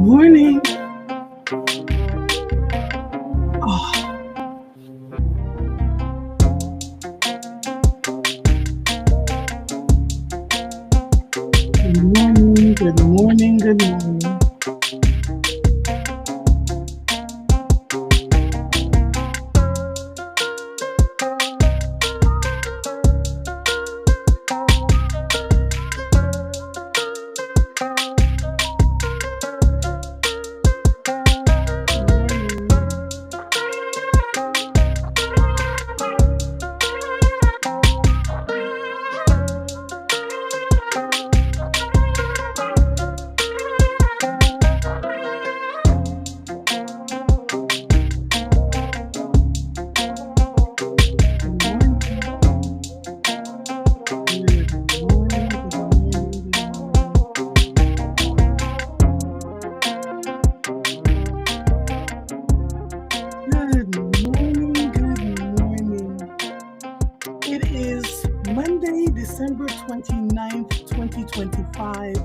Morning. Oh, good morning, good morning, good morning. Morning. Good morning. Good morning, good morning, good morning. Good morning, good morning. It is Monday, December 29th, 2025.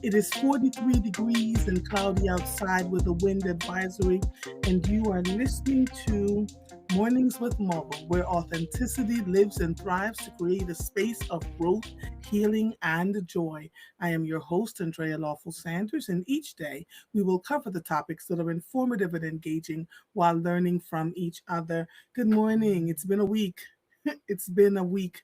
It is 43 degrees and cloudy outside with a wind advisory, and you are listening to Mornings with Marvel, where authenticity lives and thrives to create a space of growth, healing, and joy. I am your host, Andrea Lawful Sanders, and each day we will cover the topics that are informative and engaging while learning from each other. Good morning. It's been a week. It's been a week.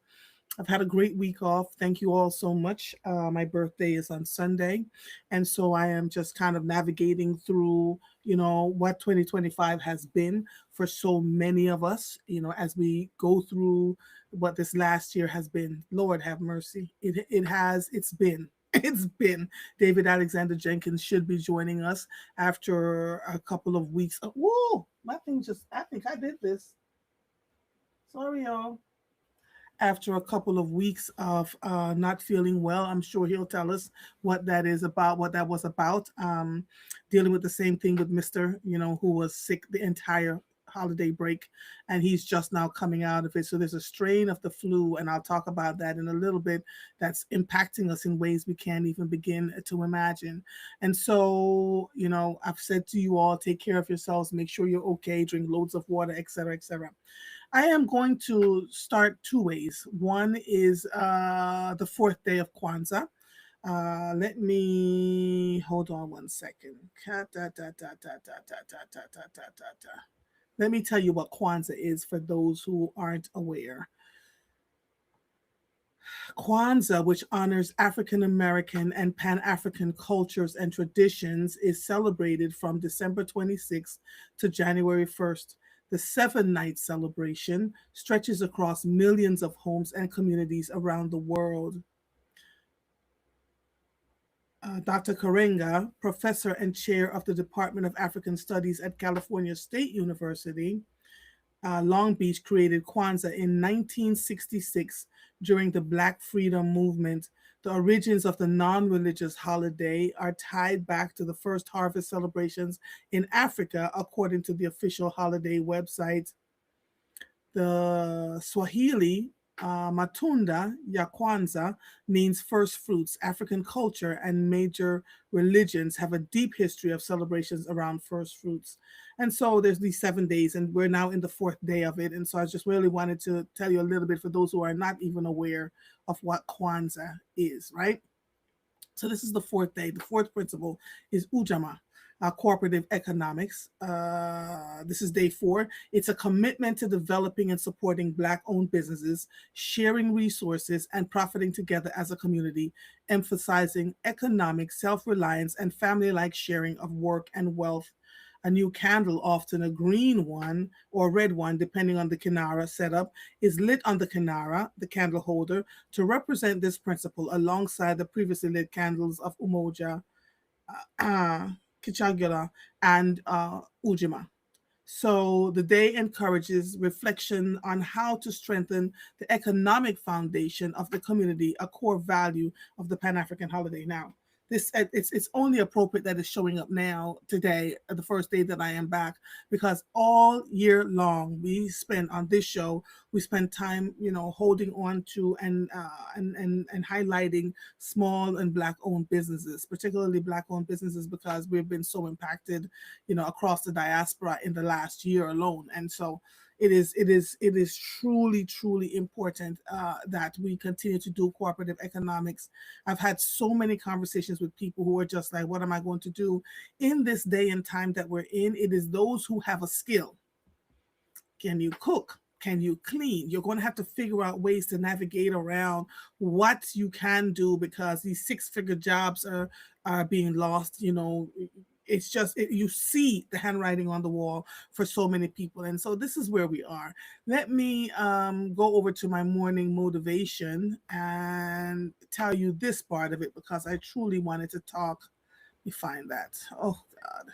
I've had a great week off. Thank you all so much. My birthday is on Sunday. And so I am just kind of navigating through, what 2025 has been for so many of us, as we go through what this last year has been. Lord have mercy. It's been. It's been. David Alexander Jenkins should be joining us after a couple of weeks. Whoa, my thing just, I think I did this. Sorry, y'all. After a couple of weeks of not feeling well. I'm sure he'll tell us what that is about, what that was about. Dealing with the same thing with Mr., who was sick the entire holiday break, and he's just now coming out of it. So there's a strain of the flu, and I'll talk about that in a little bit, that's impacting us in ways we can't even begin to imagine. And so, I've said to you all, take care of yourselves, make sure you're okay, drink loads of water, etc., etc. I am going to start two ways. One is the fourth day of Kwanzaa. Let me hold on one second. Let me tell you what Kwanzaa is for those who aren't aware. Kwanzaa, which honors African American and Pan African cultures and traditions, is celebrated from December 26th to January 1st. The 7 night celebration stretches across millions of homes and communities around the world. Dr. Karenga, professor and chair of the Department of African Studies at California State University, Long Beach, created Kwanzaa in 1966 during the Black Freedom Movement. The origins of the non religious holiday are tied back to the first harvest celebrations in Africa, according to the official holiday website. The Swahili Matunda ya Kwanzaa means first fruits. African culture and major religions have a deep history of celebrations around first fruits. And so there's these 7 days, and we're now in the fourth day of it. And so I just really wanted to tell you a little bit for those who are not even aware of what Kwanzaa is, right? So this is the fourth day. The fourth principle is Ujama, cooperative economics. This is day 4. It's a commitment to developing and supporting Black-owned businesses, sharing resources, and profiting together as a community, emphasizing economic self-reliance and family-like sharing of work and wealth. A new candle, often a green one or red one, depending on the kinara setup, is lit on the kinara, the candle holder, to represent this principle alongside the previously lit candles of Umoja, uh, Kichagula, and Ujima. So the day encourages reflection on how to strengthen the economic foundation of the community, a core value of the Pan African holiday. Now, it's only appropriate that it's showing up now today, the first day that I am back, because all year long we spend on this show, we spend time, holding on to and highlighting small and black owned businesses, particularly black owned businesses, because we've been so impacted, across the diaspora in the last year alone. And so it is truly important that we continue to do cooperative economics. I've had so many conversations with people who are just like, what am I going to do in this day and time that we're in? It is those who have a skill. Can you cook? Can you clean? You're going to have to figure out ways to navigate around what you can do, because these six-figure jobs are being lost. It's just you see the handwriting on the wall for so many people, and so this is where we are. Let me go over to my morning motivation and tell you this part of it, because I truly wanted to talk. Let me find that. Oh God.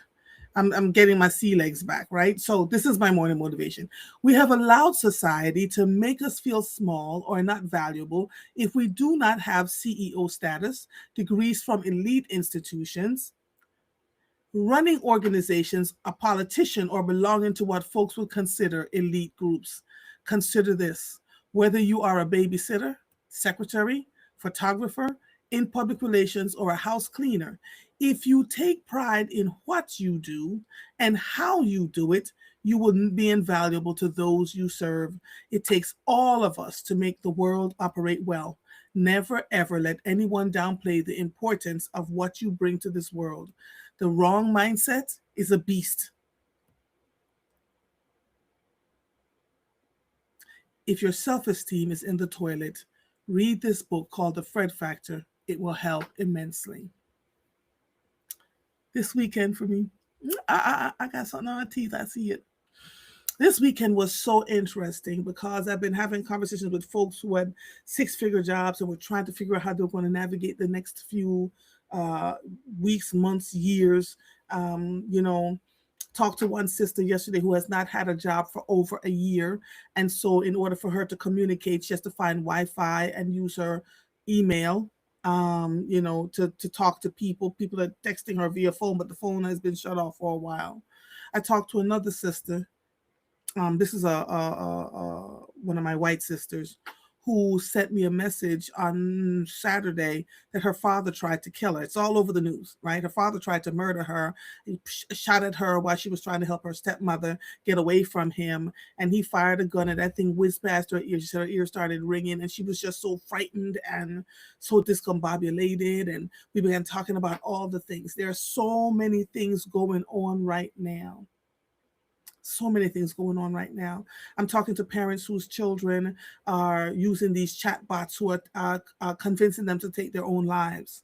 I'm getting my sea legs back, right? So this is my morning motivation. We have allowed society to make us feel small or not valuable if we do not have CEO status, degrees from elite institutions, running organizations, a politician, or belonging to what folks would consider elite groups. Consider this: whether you are a babysitter, secretary, photographer, in public relations, or a house cleaner, if you take pride in what you do and how you do it, you will be invaluable to those you serve. It takes all of us to make the world operate well. Never ever let anyone downplay the importance of what you bring to this world. The wrong mindset is a beast. If your self-esteem is in the toilet, read this book called The Fred Factor. It will help immensely. This weekend for me, I got something on my teeth. I see it. This weekend was so interesting because I've been having conversations with folks who had six-figure jobs and were trying to figure out how they're going to navigate the next few weeks, months, years. Talked to one sister yesterday who has not had a job for over a year. And so in order for her to communicate, she has to find Wi-Fi and use her email, to talk to people. People are texting her via phone, but the phone has been shut off for a while. I talked to another sister. This is one of my white sisters who sent me a message on Saturday that her father tried to kill her. It's all over the news, right? Her father tried to murder her. He shot at her while she was trying to help her stepmother get away from him. And he fired a gun and that thing whizzed past her ear. She said her ear started ringing and she was just so frightened and so discombobulated. And we began talking about all the things. There are so many things going on right now. So many things going on right now. I'm talking to parents whose children are using these chat bots who are convincing them to take their own lives,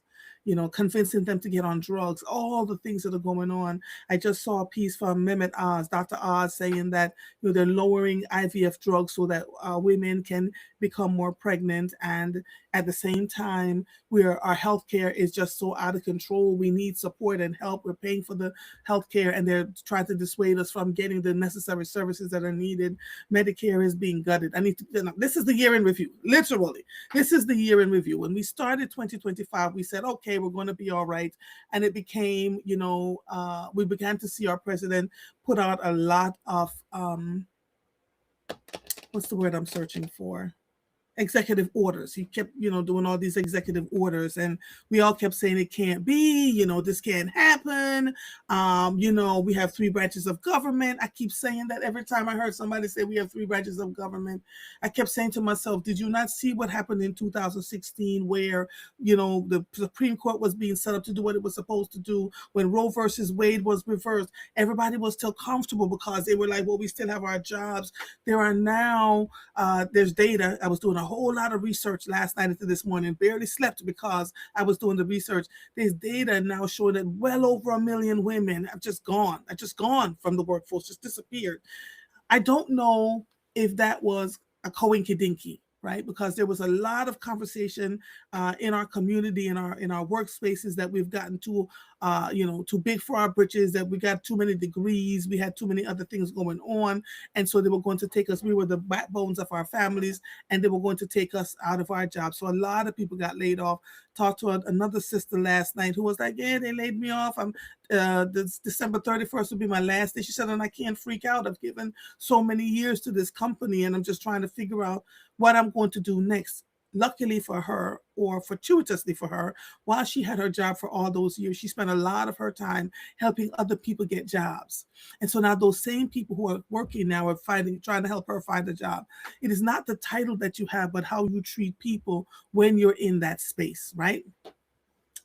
convincing them to get on drugs, all the things that are going on. I just saw a piece from Mehmet Oz, Dr. Oz, saying that they're lowering IVF drugs so that women can become more pregnant. And at the same time, our healthcare is just so out of control. We need support and help. We're paying for the healthcare, and they're trying to dissuade us from getting the necessary services that are needed. Medicare is being gutted. This is the year in review. Literally, this is the year in review. When we started 2025, we said, okay, we're going to be all right. And it became, we began to see our president put out a lot of, what's the word I'm searching for? Executive orders. He kept, doing all these executive orders, and we all kept saying it can't be, this can't happen. We have three branches of government. I keep saying that every time I heard somebody say we have three branches of government. I kept saying to myself, did you not see what happened in 2016 where, the Supreme Court was being set up to do what it was supposed to do? When Roe versus Wade was reversed, everybody was still comfortable because they were like, well, we still have our jobs. There are now, there's data. I was doing a whole lot of research last night into this morning, barely slept because I was doing the research. There's data now showing that well over 1 million women have just gone from the workforce, just disappeared. I don't know if that was a coinkydinky, right? Because there was a lot of conversation in our community, in our workspaces, that we've gotten too, too big for our britches, that we got too many degrees, we had too many other things going on, and so they were going to take us. We were the backbones of our families, and they were going to take us out of our jobs. So a lot of people got laid off. Talked to another sister last night who was like, "Yeah, they laid me off. I'm this December 31st will be my last day." She said, "And I can't freak out. I've given so many years to this company, and I'm just trying to figure out what I'm going to do next." Luckily for her, or fortuitously for her, while she had her job for all those years, she spent a lot of her time helping other people get jobs. And so now those same people who are working now are trying to help her find a job. It is not the title that you have, but how you treat people when you're in that space, right?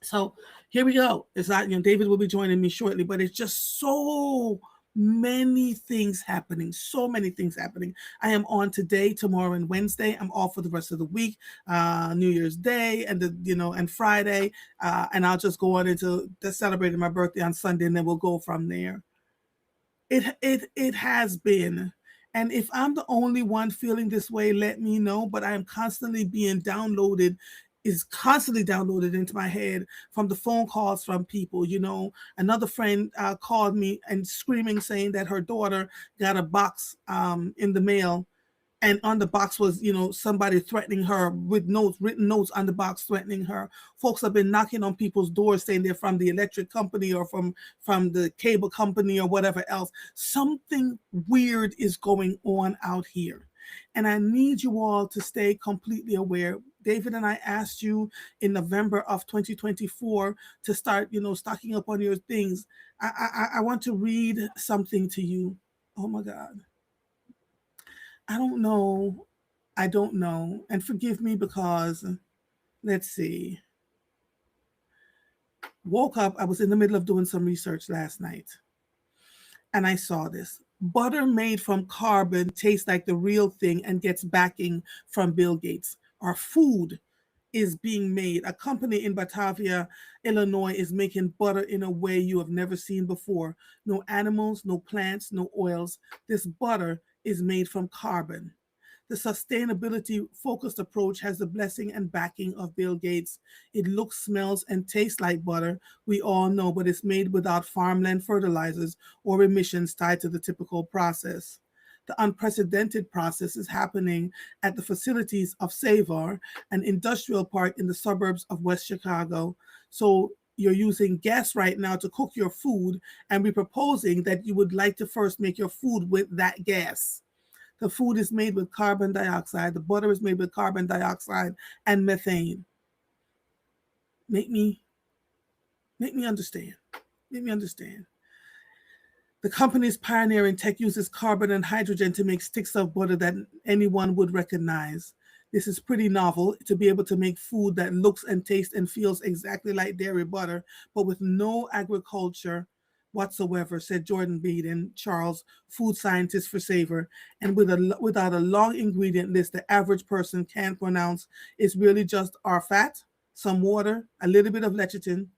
So here we go. It's not, David will be joining me shortly, but it's just so many things happening. So many things happening. I am on today, tomorrow, and Wednesday. I'm off for the rest of the week, New Year's Day, and and Friday, and I'll just go on into celebrating my birthday on Sunday, and then we'll go from there. It has been. And if I'm the only one feeling this way, let me know. But I am constantly being downloaded, is constantly downloaded into my head from the phone calls from people. Another friend called me and screaming, saying that her daughter got a box in the mail, and on the box was, somebody threatening her with written notes on the box threatening her. Folks have been knocking on people's doors saying they're from the electric company, or from the cable company, or whatever else. Something weird is going on out here, and I need you all to stay completely aware. David and I asked you in November of 2024 to start, stocking up on your things. I want to read something to you. Oh my God. I don't know. I don't know. And forgive me, because, let's see. Woke up, I was in the middle of doing some research last night, and I saw this. Butter made from carbon tastes like the real thing and gets backing from Bill Gates. Our food is being made. A company in Batavia, Illinois, is making butter in a way you have never seen before. No animals, no plants, no oils. This butter is made from carbon. The sustainability focused approach has the blessing and backing of Bill Gates. It looks, smells, and tastes like butter, we all know, but it's made without farmland fertilizers or emissions tied to the typical process. The unprecedented process is happening at the facilities of Savar, an industrial park in the suburbs of West Chicago. So you're using gas right now to cook your food, and we're proposing that you would like to first make your food with that gas. The food is made with carbon dioxide. The butter is made with carbon dioxide and methane. Make me understand. Make me understand. The company's pioneering tech uses carbon and hydrogen to make sticks of butter that anyone would recognize. This is pretty novel, to be able to make food that looks and tastes and feels exactly like dairy butter, but with no agriculture whatsoever, said Jordan Beeden Charles, food scientist for Savor. And without a long ingredient list the average person can't pronounce, it's really just our fat, some water, a little bit of lecithin,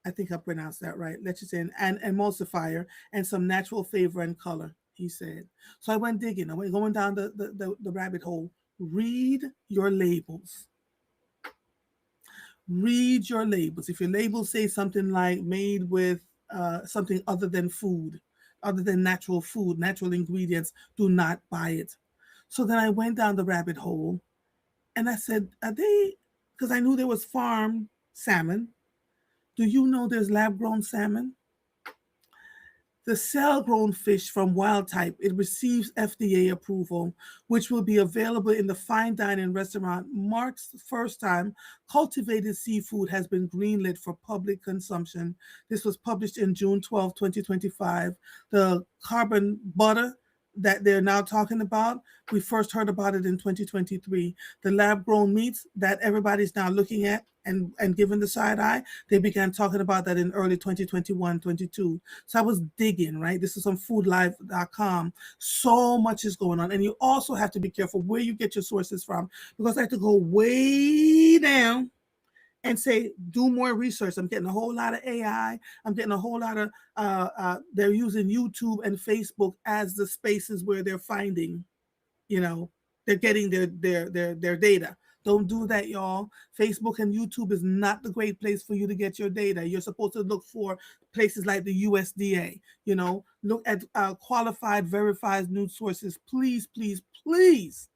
I think I pronounced that right, lecithin, and emulsifier, and some natural flavor and color, he said. So I went digging. I went going down the rabbit hole. Read your labels. Read your labels. If your labels say something like made with something other than food, other than natural food, natural ingredients, do not buy it. So then I went down the rabbit hole, and I said, are they, because I knew there was farm salmon. Do you know there's lab grown salmon? The cell-grown fish from Wild Type, it receives FDA approval, which will be available in the fine dining restaurant. Mark's first time cultivated seafood has been greenlit for public consumption. This was published in June 12, 2025. The carbon butter that they're now talking about, we first heard about it in 2023. The lab-grown meats that everybody's now looking at and given the side eye, they began talking about that in early 2021, 22. So I was digging, right? This is on foodlive.com. So much is going on. And you also have to be careful where you get your sources from, because I have to go way down and say, do more research. I'm getting a whole lot of AI. I'm getting a whole lot of, they're using YouTube and Facebook as the spaces where they're finding, you know, they're getting their data. Don't do that, y'all. Facebook and YouTube is not the great place for you to get your data. You're supposed to look for places like the USDA. Look at qualified, verified news sources, please, please, please.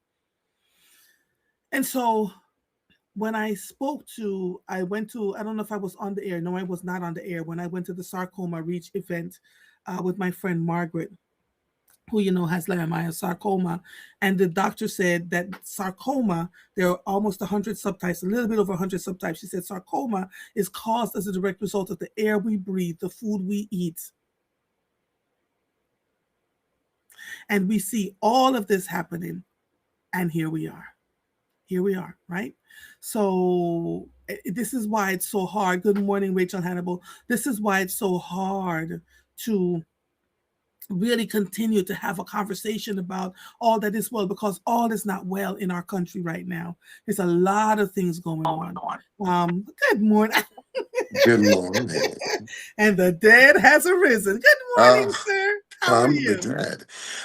And so when I went to, I don't know if I was on the air. No, I was not on the air. When I went to the Sarcoma Reach event with my friend Margaret, who has leiomyosarcoma, and the doctor said that sarcoma, there are almost 100 subtypes, a little bit over 100 subtypes. She said sarcoma is caused as a direct result of the air we breathe, the food we eat, and we see all of this happening, and here we are, right? So this is why it's so hard. Good morning, Rachel Hannibal. This is why it's so hard to really continue to have a conversation about all that is well, because all is not well in our country right now. There's a lot of things going on. Good morning. Good morning. And the dead has arisen. Good morning, Oh, sir. How are from the you? dead.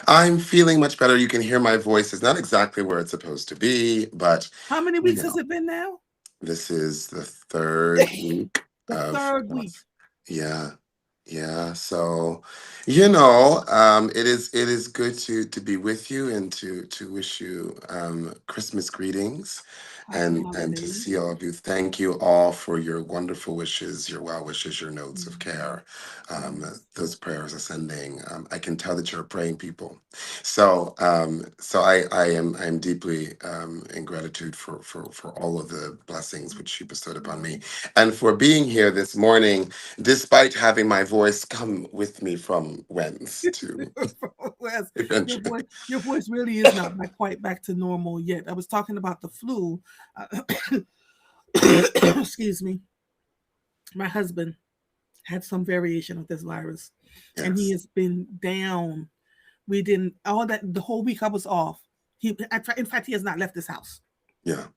I'm feeling much better. You can hear my voice is not exactly where it's supposed to be, but How many you weeks has know, it been now? this is the third week The third week. yeah, yeah. So, it is good to be with you and to wish you Christmas greetings Happy and to holidays. see all of you. Thank you all for your wonderful wishes, your well wishes, your notes of Mhm. care. Yes. Those prayers ascending. I can tell that you're praying people. So I am deeply in gratitude for all of the blessings which you bestowed upon me, and for being here this morning, despite having my voice come with me from whence to Wes, your eventually. voice, your voice really is not quite back to normal yet. I was talking about the flu. Uh, excuse me. My husband had some variation of this virus, and he Yes. has been down. We didn't all that the whole week I was off. In fact, he has not left this house. Yeah.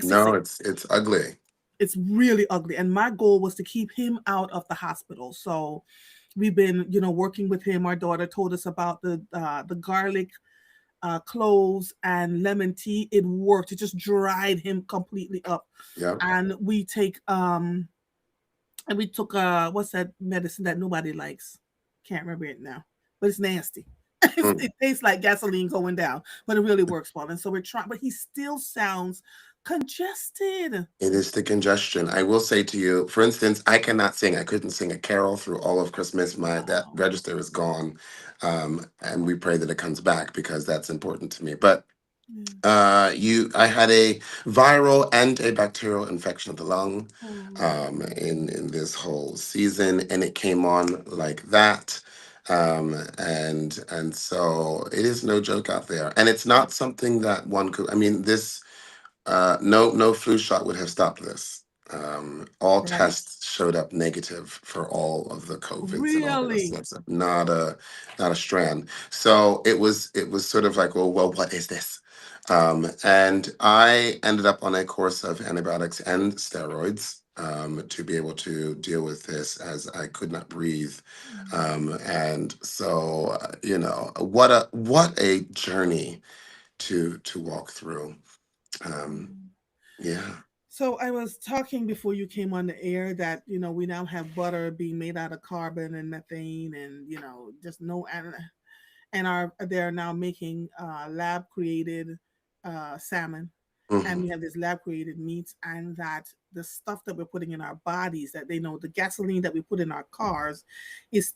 No, 66. it's ugly. It's really ugly, and my goal was to keep him out of the hospital. So we've been, working with him. Our daughter told us about the garlic, cloves, and lemon tea. It worked. It just dried him completely up. Yeah. And we took what's that medicine that nobody likes? Can't remember it now, but it's nasty. Mm. It tastes like gasoline going down, but it really works well. And so we're trying, but he still sounds congested. It is the congestion. I will say to you, for instance, I cannot sing. I couldn't sing a carol through all of Christmas. My that Wow. register is gone, and we pray that it comes back because that's important to me. But Yeah. I had a viral and a bacterial infection of the lung Oh. in this whole season, and it came on like that. And so it is no joke out there, and it's not something that one could. I mean, this no flu shot would have stopped this. All Right. tests showed up negative for all of the COVIDs and all the rest Really? of that stuff. Not a strand. So it was sort of like, well, what is this? And I ended up on a course of antibiotics and steroids to be able to deal with this, as I could not breathe. And so, what a journey to walk through. Um, Mm. yeah. So I was talking before you came on the air that we now have butter being made out of carbon and methane, and just no, and they're now making lab created salmon, and Hmm. we have this lab created meats, and that the stuff that we're putting in our bodies, that they know the gasoline that we put in our cars is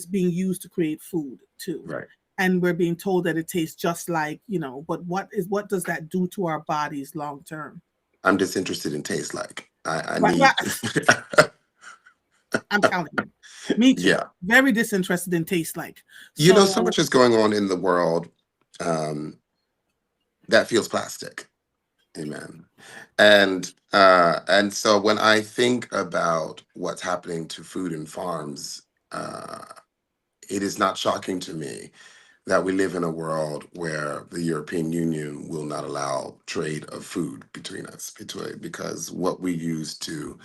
being used to create food too. Right. And we're being told that it tastes just like, but what does that do to our bodies long term? I'm disinterested in taste. Like I Right, need. right. I'm telling you. Me too. Yeah. Very disinterested in taste like. So So much is going on in the world um, that feels plastic. Amen. And so when I think about what's happening to food and farms, uh, it is not shocking to me that we live in a world where the European Union will not allow trade of food between us, because what we use to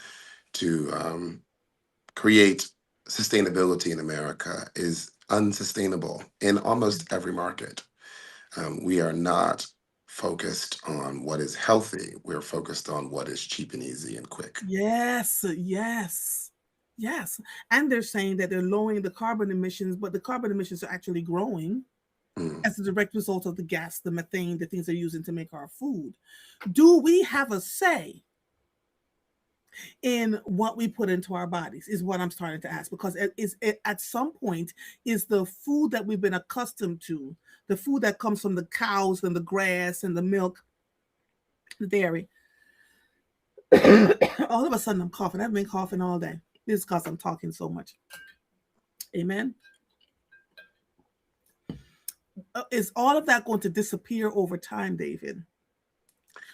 create sustainability in America is unsustainable in almost every market. We are not focused on what is healthy. We're focused on what is cheap and easy and quick. Yes, yes, yes. And they're saying that they're lowering the carbon emissions, but the carbon emissions are actually growing Mm. as a direct result of the gas, the methane, the things they're using to make our food. Do we have a say in what we put into our bodies? Is what I'm starting to ask, because at some point is the food that we've been accustomed to, the food that comes from the cows and the grass and the milk, the dairy. All of a sudden, I'm coughing. I've been coughing all day. This is because I'm talking so much. Amen. Is all of that going to disappear over time, David,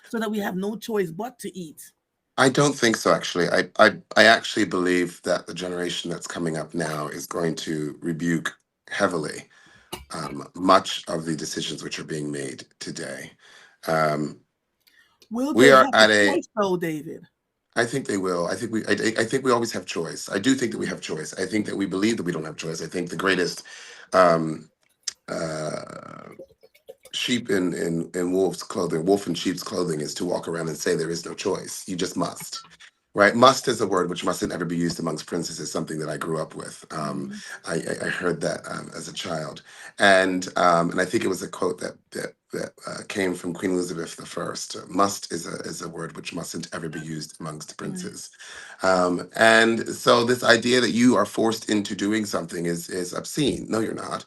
so that we have no choice but to eat? I don't think so, actually. I actually believe that the generation that's coming up now is going to rebuke heavily much of the decisions which are being made today. Um, Will we they are have a at a choice, though, David? I think they will. I think we always have choice. I do think that we have choice. I think that we believe that we don't have choice. I think the greatest um, uh, sheep in wolf's clothing, wolf in sheep's clothing, is to walk around and say there is no choice. You just must. Right, must is a word which mustn't ever be used amongst princes. Is something that I grew up with. Mm-hmm. I heard that as a child, and I think it was a quote that came from Queen Elizabeth I. Must is a word which mustn't ever be used amongst Right. princes, and so this idea that you are forced into doing something is obscene. No, you're not.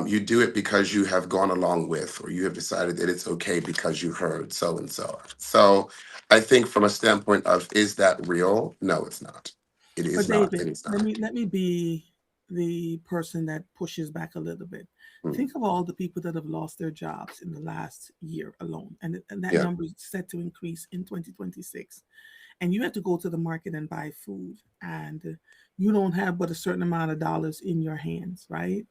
You do it because you have gone along with, or you have decided that it's okay because you heard so and so. So I think from a standpoint of, is that real? No, it's not. It But is not. It David, is let not. me be the person that pushes back a little bit. Mm. Think of all the people that have lost their jobs in the last year alone, and that Yeah. number is set to increase in 2026. And you have to go to the market and buy food, and you don't have but a certain amount of dollars in your hands, right?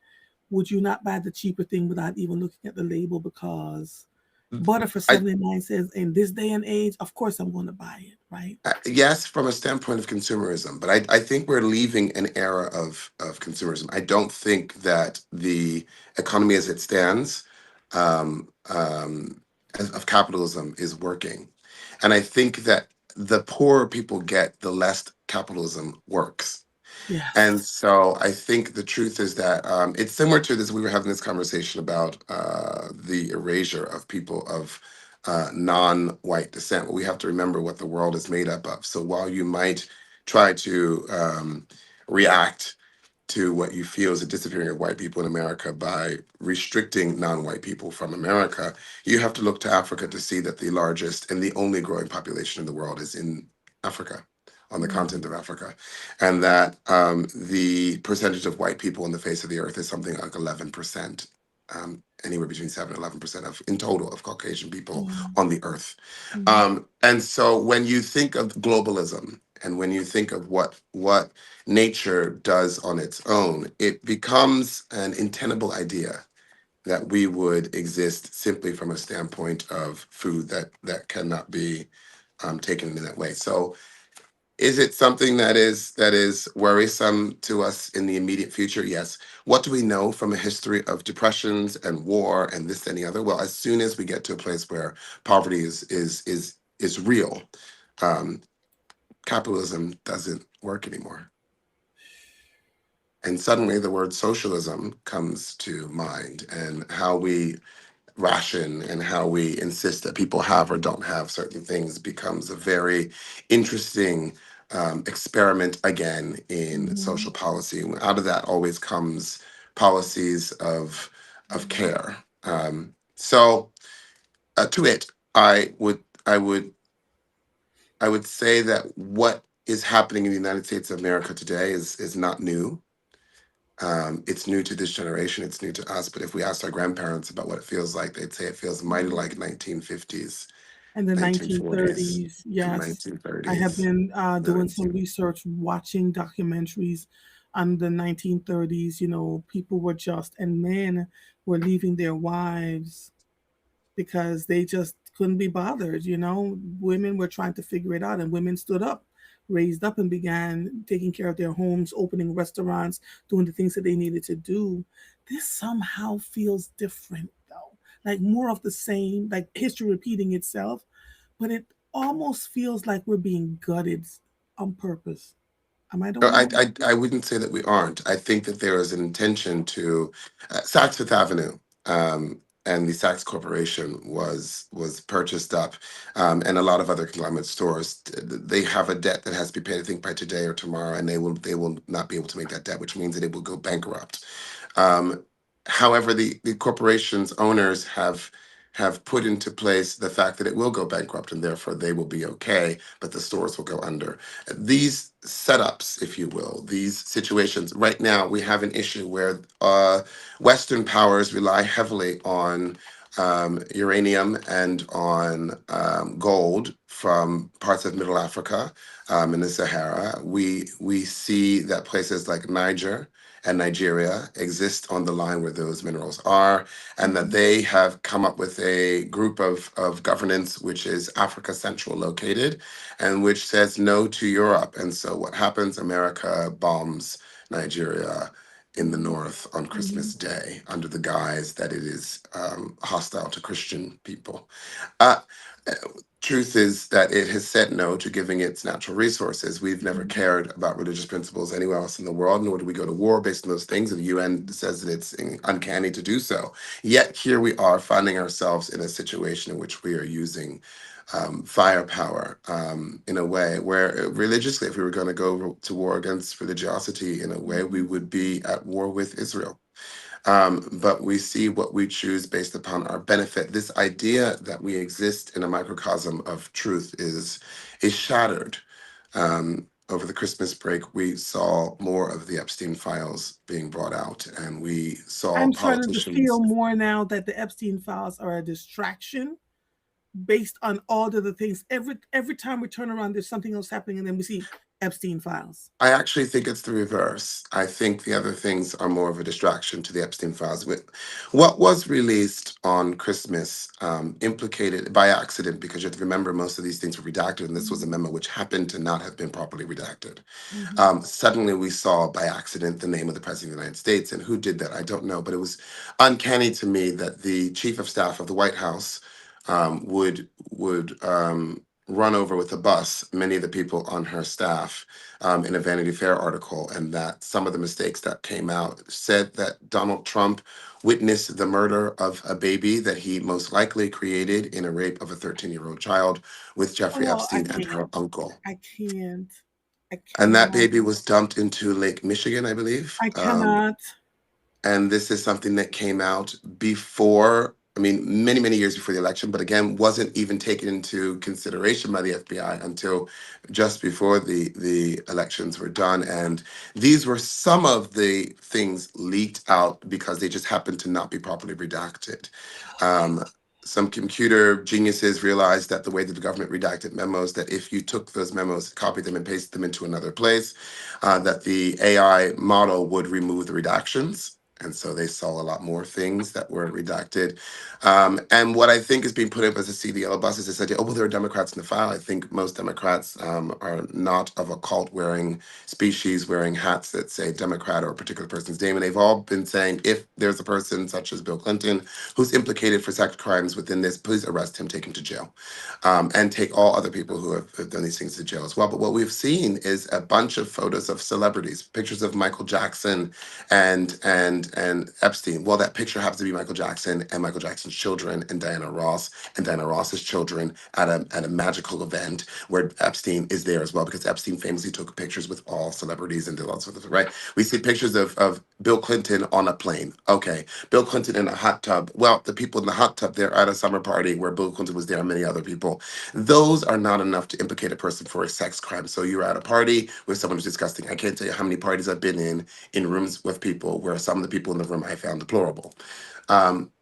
Would you not buy the cheaper thing without even looking at the label? Because butter for I 79 cents in this day and age, of course I'm going to buy it, right? yes, from a standpoint of consumerism, but I think we're leaving an era of consumerism. I don't think that the economy as it stands of capitalism is working, and I think that the poorer people get, the less capitalism works. And Yes. so I think the truth is that it's similar to this. We were having this conversation about the erasure of people of non-white descent. Well, we have to remember what the world is made up of. So while you might try to react to what you feel is a disappearing of white people in America by restricting non-white people from America, you have to look to Africa to see that the largest and the only growing population in the world is in Africa, on the Mm, continent of Africa, and that the percentage of white people on the face of the earth is something like 11%, anywhere between 7 and 11% of in total of Caucasian people mm, on the earth. mhm, And so when you think of globalism and when you think of what nature does on its own, it becomes an untenable idea that we would exist simply from a standpoint of food that cannot be taken in that way. So is it something that is worrisome to us in the immediate future? Yes. What do we know from a history of depressions and war and this and the other? Well, as soon as we get to a place where poverty is real, um, capitalism doesn't work anymore. And suddenly the word socialism comes to mind, and how we ration and how we insist that people have or don't have certain things becomes a very interesting experiment again in mhm, social policy. And out of that always comes policies of mhm. care. So to it, I would say that what is happening in the United States of America today is not new. It's new to this generation. It's new to us. But if we asked our grandparents about what it feels like, they'd say it feels mighty like 1950s, And the 1940s, 1930s, and yes. I have 1930s. been doing some 19. research, watching documentaries on the 1930s. People were just, and men were leaving their wives because they just couldn't be bothered. Women were trying to figure it out, and women stood up, raised up, and began taking care of their homes, opening restaurants, doing the things that they needed to do. This somehow feels different, though. like more of the same, like history repeating itself. But it almost feels like we're being gutted on purpose. Am I the No, one I, that? I wouldn't say that we aren't. I think that there is an intention to Saks Fifth Avenue, and the Saks Corporation was purchased up, and a lot of other conglomerate stores. They have a debt that has to be paid, I think, by today or tomorrow, and they will not be able to make that debt, which means that it will go bankrupt. Um, However, the corporation's owners have put into place the fact that it will go bankrupt and therefore they will be okay, but the stores will go under. These setups, if you will, these situations, right now we have an issue where Western powers rely heavily on uranium and on gold from parts of Middle Africa, in the Sahara. We see that places like Niger and Nigeria exist on the line where those minerals are, and that Mhm. they have come up with a group of governance which is Africa Central located and which says no to Europe. And so what happens? America bombs Nigeria in the Mhm. north on Mhm. Christmas Day under the guise that it is hostile to Christian people. Uh, uh, Truth is that it has said no to giving its natural resources. We've never Mhm. cared about religious principles anywhere else in the world, nor do we go to war based on those things. And the UN says that it's uncanny to do so. Yet here we are finding ourselves in a situation in which we are using firepower in a way where religiously, if we were going to go to war against religiosity in a way, we Mhm. would be at war with Israel. But we see what we choose based upon our benefit. This idea that we exist in a microcosm of truth is shattered. Over the Christmas break, we saw more of the Epstein files being brought out, and we saw I'm starting to feel politicians. more now that the Epstein files are a distraction based on all of the things. Every time we turn around, there's something else happening, and then we see Epstein files. I actually think it's the reverse. I think the other things are more of a distraction to the Epstein files. What was released on Christmas implicated by accident, because you have to remember most of these things were redacted, and this was a Mhm. memo which happened to not have been properly redacted. Mhm. Suddenly, we saw by accident the name of the President of the United States, and who did that? I don't know, but it was uncanny to me that the Chief of Staff of the White House would run over with a bus many of the people on her staff in a Vanity Fair article, and that some of the mistakes that came out said that Donald Trump witnessed the murder of a baby that he most likely created in a rape of a 13-year-old child with Jeffrey Oh, I Epstein and her can't. uncle. I can't. I And that cannot. baby was dumped into Lake Michigan, I believe. I cannot. And this is something that came out before, I mean, many, many years before the election, but again, wasn't even taken into consideration by the FBI until just before the elections were done. And these were some of the things leaked out because they just happened to not be properly redacted. Um, some computer geniuses realized that the way that the government redacted memos, that if you took those memos, copied them, and pasted them into another place, that the AI model would remove the redactions. And so they saw a lot more things that were redacted. And what I think is being put up as a CDL bus is this idea, oh, well, there are Democrats in the file. I think most Democrats are not of a cult wearing species, wearing hats that say Democrat or a particular person's name. And they've all been saying, if there's a person such as Bill Clinton who's implicated for sex crimes within this, please arrest him, take him to jail, and take all other people who have done these things to jail as well. But what we've seen is a bunch of photos of celebrities, pictures of Michael Jackson and Epstein. Well, that picture happens to be Michael Jackson and Michael Jackson's children and Diana Ross's children at a magical event where Epstein is there as well, because Epstein famously took pictures with all celebrities and did lots of stuff, right? We see pictures of Bill Clinton on a plane. Okay. Bill Clinton in a hot tub. Well, the people in the hot tub, they're at a summer party where Bill Clinton was there and many other people. Those are not enough to implicate a person for a sex crime. So you're at a party with someone who's disgusting. I can't tell you how many parties I've been in rooms with people where some of the people in the room I found deplorable. Um,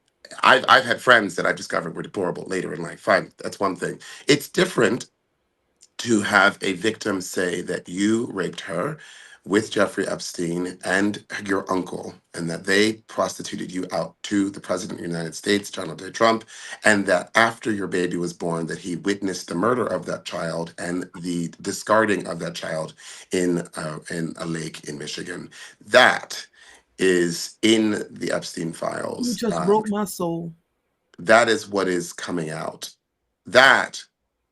I've had friends that I discovered were deplorable later in life. Fine, that's one thing. It's different to have a victim say that you raped her with Jeffrey Epstein and your uncle, and that they prostituted you out to the President of the United States, Donald J. Trump, and that after your baby was born, that he witnessed the murder of that child and the discarding of that child in a lake in Michigan. That is in the Epstein You files. just broke my soul. That is what is coming out. That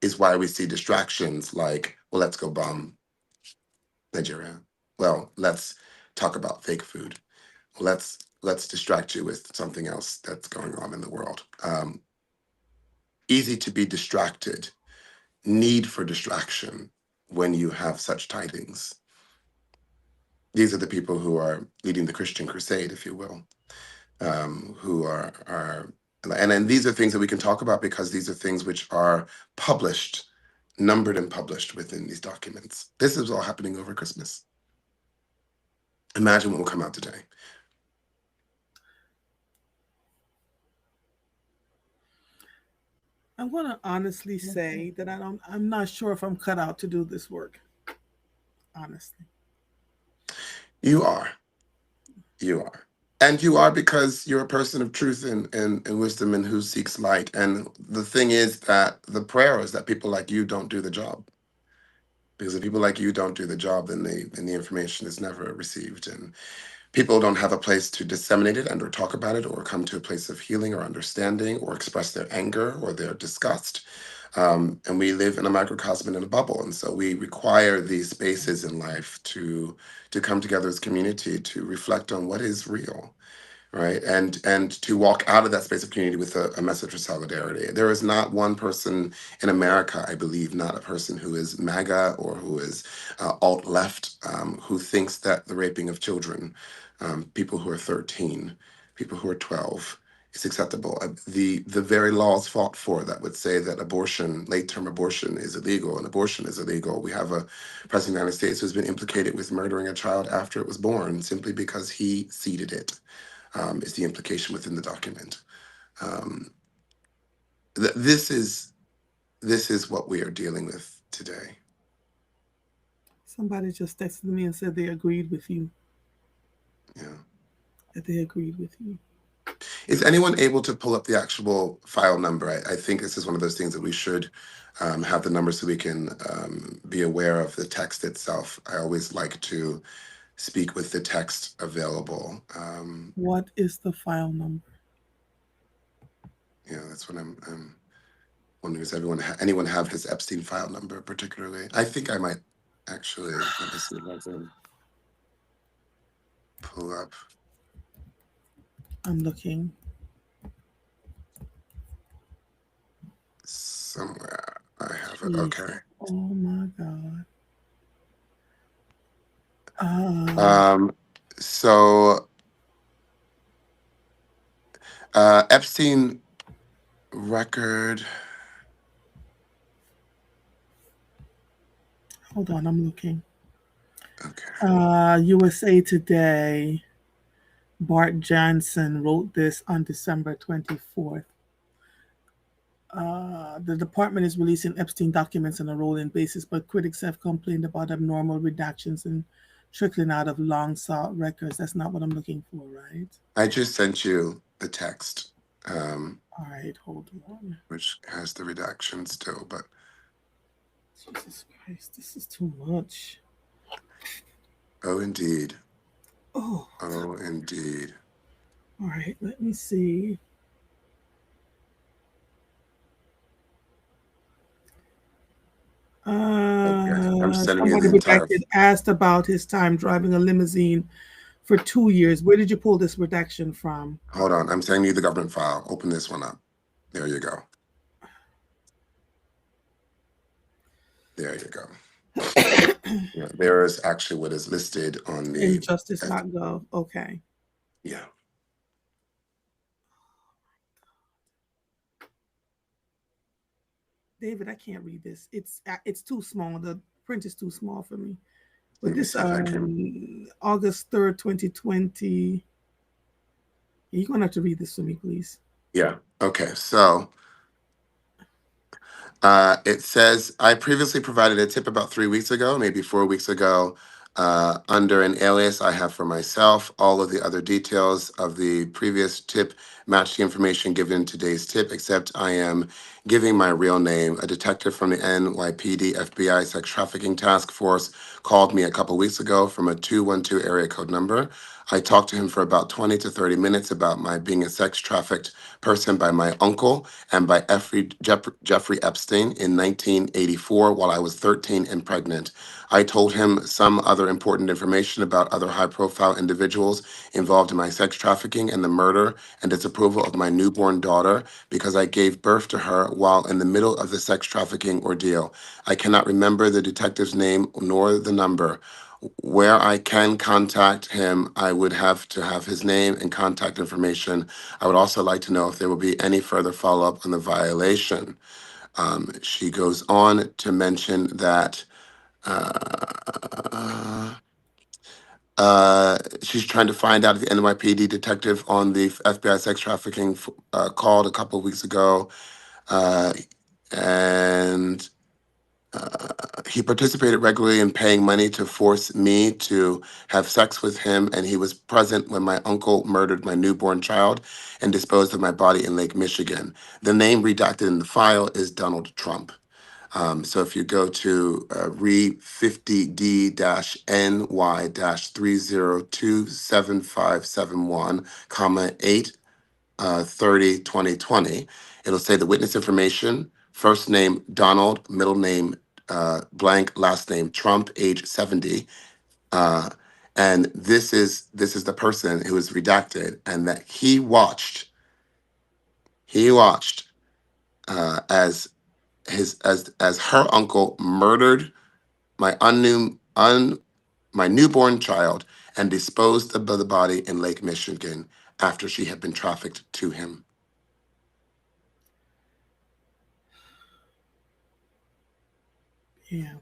is why we see distractions like, well, let's go bomb Nigeria. Well, let's talk about fake food. Let's distract you with something else that's going on in the world. Easy to be distracted, need for distraction when you have such tidings. These are the people who are leading the Christian crusade, if you will, who are and these are things that we can talk about because these are things which are published, numbered and published within these documents. This is all happening over Christmas. Imagine what will come out today. I want to honestly say that I'm not sure if I'm cut out to do this work. Honestly. You are. You are. And you are because you're a person of truth and wisdom and who seeks light. And the thing is that the prayer is that people like you don't do the job. Because if people like you don't do the job, then the information is never received. And people don't have a place to disseminate it and or talk about it or come to a place of healing or understanding or express their anger or their disgust. And we live in a microcosm and in a bubble. And so we require these spaces in life to come together as community to reflect on what is real, right? And to walk out of that space of community with a message of solidarity. There is not one person in America, I believe, not a person who is MAGA or who is alt left, who thinks that the raping of children, people who are 13, people who are 12, is acceptable. The very laws fought for that would say that abortion, late term abortion, is illegal and abortion is illegal. We have a president of the United States who's been implicated with murdering a child after it was born simply because he seeded it, is the implication within the document. Um, th- this is this is what we are dealing with today. Somebody just texted me and said they agreed with you. Yeah. That they agreed with you. Is anyone able to pull up the actual file number? I think this is one of those things that we should have the number so we can be aware of the text itself. I always like to speak with the text available. What is the file number? Yeah, that's what I'm wondering. Does anyone have his Epstein file number particularly? I think I might actually. Let me see if I can pull up. I'm looking. Somewhere I have it. Jeez. Okay. Oh my God. Uh, Um, so Epstein record. hold on, I'm looking. Okay. USA Today. Bart Johnson wrote this on December 24th. The department is releasing Epstein documents on a rolling basis, but critics have complained about abnormal redactions and trickling out of long sought records. That's not what I'm looking for, right? I just sent you the text, All right, hold on. which has the redaction still, but Jesus Christ, this is too much. oh indeed. Oh, Oh indeed. all right, let me see. Okay. I'm sending you Somebody the entire. redacted asked about his time driving a limousine for 2 years. Where did you pull this redaction from? Hold on. I'm sending you the government file. Open this one up. There you go. There you go. Yeah, there is actually what is listed on In the. justice.gov. Okay. Yeah. David, I can't read this. It's too small. The print is too small for me. But Let me this see if I can. August 3rd, 2020. You're gonna have to read this to me, please. Yeah. Okay. So it says, I previously provided a tip about 3 weeks ago, maybe 4 weeks ago, under an alias I have for myself. All of the other details of the previous tip match the information given in today's tip, except I am giving my real name. A detective from the NYPD FBI Sex Trafficking Task Force called me a couple weeks ago from a 212 area code number. I talked to him for about 20 to 30 minutes about my being a sex trafficked person by my uncle and by Jeffrey Epstein in 1984 while I was 13 and pregnant. I told him some other important information about other high profile individuals involved in my sex trafficking and the murder and disapproval of my newborn daughter because I gave birth to her while in the middle of the sex trafficking ordeal. I cannot remember the detective's name nor the number. Where I can contact him, I would have to have his name and contact information. I would also like to know if there will be any further follow up on the violation. She goes on to mention that uh, she's trying to find out if the NYPD detective on the FBI sex trafficking called a couple of weeks ago. Uh, and he participated regularly in paying money to force me to have sex with him, and he was present when my uncle murdered my newborn child and disposed of my body in Lake Michigan. The name redacted in the file is Donald Trump. So if you go to re 50D-NY-3027571, comma 8 30 2020, it'll say the witness information, first name Donald, middle name blank, last name Trump, age 70. Uh, and this is the person who was redacted, and that he watched as as her uncle murdered my my newborn child and disposed of the body in Lake Michigan after she had been trafficked to him. Yeah.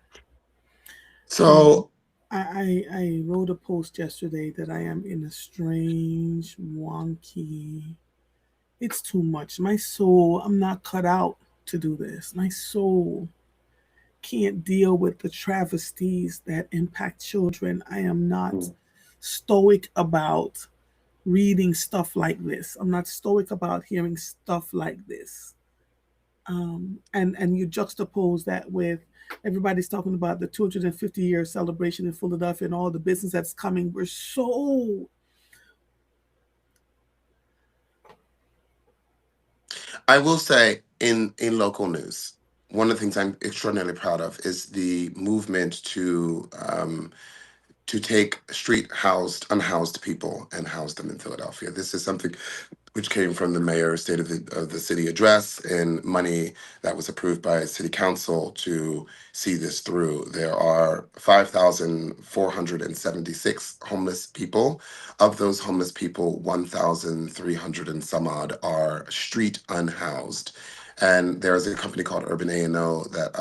Um, So I wrote a post yesterday that I am in a strange, wonky. It's too much. My soul, I'm not cut out to do this. My soul can't deal with the travesties that impact children. I am not stoic about reading stuff like this. I'm not stoic about hearing stuff like this. And you juxtapose that with everybody's talking about the 250-year celebration in Philadelphia and all the business that's coming. We're so I will say in local news, one of the things I'm extraordinarily proud of is the movement to take street housed, unhoused people and house them in Philadelphia. This is something which came from the mayor's State of the City address and money that was approved by City Council to see this through. There are 5,476 homeless people. Of those homeless people, 1,300 and some odd are street unhoused. And there is a company called Urban A&O that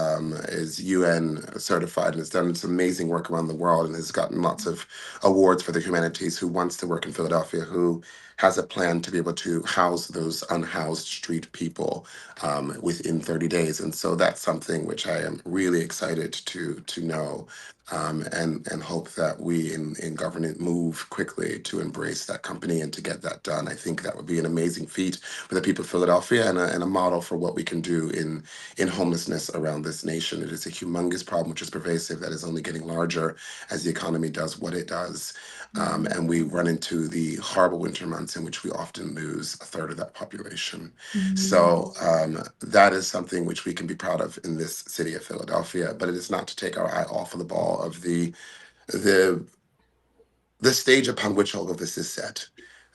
is UN certified and has done some amazing work around the world and has gotten lots of awards for the humanities, who wants to work in Philadelphia, who has a plan to be able to house those unhoused street people within 30 days. And so that's something which I am really excited to know, and hope that we in government move quickly to embrace that company and to get that done. I think that would be an amazing feat for the people of Philadelphia, and a model for what we can do in homelessness around this nation. It is a humongous problem which is pervasive, that is only getting larger as the economy does what it does. And we run into the horrible winter months in which we often lose a third of that population. So that is something which we can be proud of in this city of Philadelphia, but it is not to take our eye off of the ball of the the stage upon which all of this is set.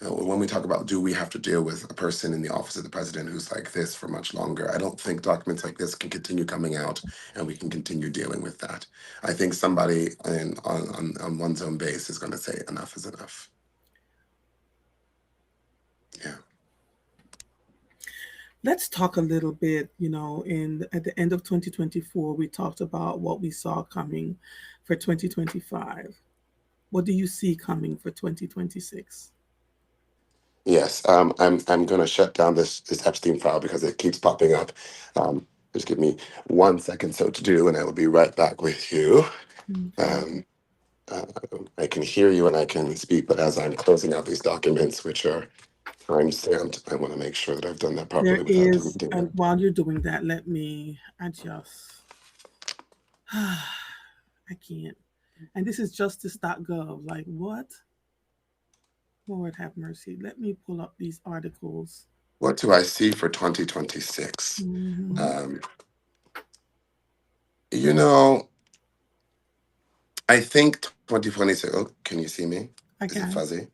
When we talk about, do we have to deal with a person in the office of the president who's like this for much longer? I don't think documents like this can continue coming out and we can continue dealing with that. I think somebody on one's own base is going to say enough is enough. Yeah. let's talk a little bit, in at the end of 2024, we talked about what we saw coming for 2025. What do you see coming for 2026? Yes. I'm going to shut down this Epstein file because it keeps popping up. Um, just give me 1 second so to do, and I will be right back with you. Okay. Um, uh, I can hear you and I can speak, but as I'm closing out these documents, which are time stamped, I want to make sure that I've done that There properly without is, deleting and them. while you're doing that, let me adjust. I can't. And this is justice.gov. Like, what? Lord have mercy. Let me pull up these articles. What do I see for 2026? Hmm. Um, you know, I think 2026. Oh, can you see me? I Is it can. fuzzy?